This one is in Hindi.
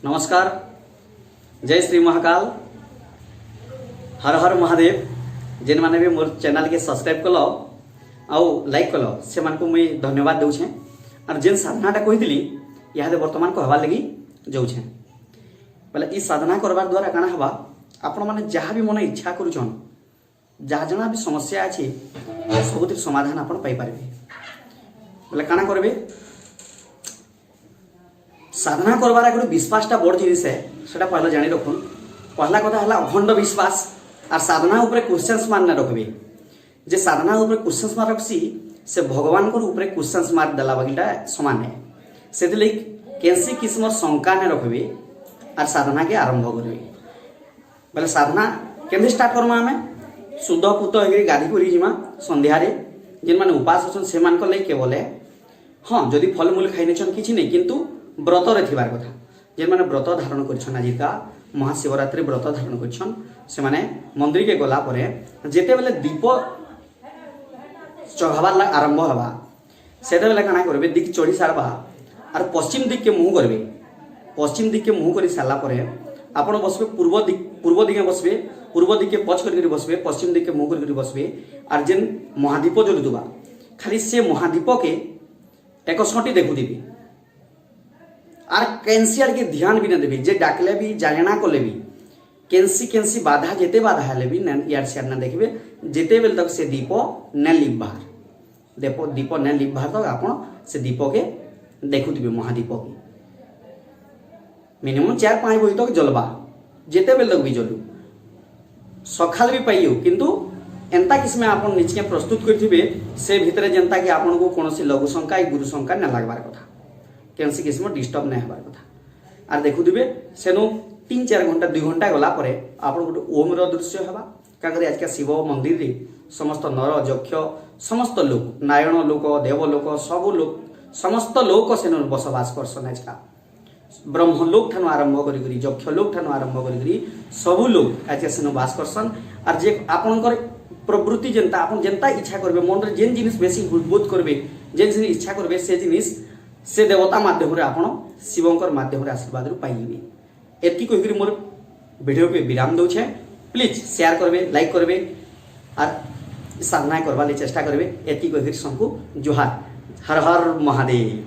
नमस्कार, जय श्री महाकाल, हर हर महादेव। जेन माने भी मोर चैनल के सब्सक्राइब कल आउ लाइक कल से मान को मुई धन्यवाद दूचे। और जेन साधनाटा कही यहाँ बर्तमान कहबार लगी जाऊे बोले ई साधना करबार द्वारा काना हवा आपण माने जहाँ भी मन इच्छा करुछन जहाँ जना भी समस्या अच्छी सबुतिर समाधान आपण पाई पारबे। बोले काना करबे साधना करबार आगे विश्वासटा बड़ जिनिस है सेटा पहले जानी रखुन। पहला कथा है अखंड विश्वास और साधना उपरे क्वेश्चन मार्क न रखबे। जे साधना उपरे क्वेश्चन मार्क रखसी से भगवान को उपरे क्वेश्चन मार्क देला बागिटा समान है। से कैसी किस्म शंका ने रखबे और साधना के आरंभ करबे। बोले साधना केमती स्टार्ट करमा आमे शुद्ध पुत हो गाधी कर जिमा संध्या जेन माने उपास अछन से मान को ले केवल हाँ जदि फल मूल खाई नेछन किछि नहीं किंतु व्रत रे थिबार कथा। जेन माने व्रत धारण करछन आजिका महाशिवरात्रि व्रत धारण करछन से माने मंदिर के गला परे जेते बेले दीप चढ़ाबार आरंभ हवा सेते बेले काना करबे दिक चढ़ी सारबा और पश्चिम दिक के मुंह करबे। पश्चिम दिक के मुंह करी सारला परे आपण बसबे पूर्व दिके बसबे, पूर्व दिके पछ करके बसबे, पश्चिम दिके मुंह करके बसबे। और जेन महादीप जलुतबा खाली से महादीप के एक सटी देखु दिबी और कैंसी आड़ के ध्यान भी न देवी। जे डाकले भी जाना कले भी कैंसी बाधा जेते बाधा हेले भी यार से न देखबे जेते बेल तक से दीप न लिप बाहर दीप न लिप बाहर तक आपण से दीप के देखुथिबे। महादीप के मिनिमम 4-5 बजे तक जलवा जेते बेल तक भी जलू सखाल भी पाइयो किंतु एंता किस्म आपण निचे प्रस्तुत करथिबे से भितरे जनता कि आपण को कोनोसी लघु शंका गुरु शंका न लागबार कथा कैंसी किस्म डिस्टर्ब नहीं हबार कथा। आर देखुथिबे सेनु 3-4 घंटा 2 घंटा गला परे आपण गोटे ओम रो दृश्य हबा काकरे आज के शिव मंदिर रे समस्त नर यक्ष समस्त लोक नारायण लोक देव लोक सब लोक समस्त लोक सेनु बसवास करसन। आज का ब्रह्मलोक ठानु आरंभ करी यक्ष लोक ठानु आरंभ करी सब लोग आज सेनु वास करसन। और जे आपनकर प्रवृत्ति जनता आपन जनता इच्छा करबे मन रे जेन जिनिस बेसी बोध करबे जेन जिनिस इच्छा करबे से जिनिस से देवता माध्यम रे आपण शिवंकर माध्यम रे आशीर्वाद रू पाइबे। एति कहि करी मोर वीडियो के विराम दउछे। प्लीज शेयर करबे, लाइक करबे और साधना करबा ले चेष्टा करबे। एति कहि करी सबको जोहार। हर हर महादेव।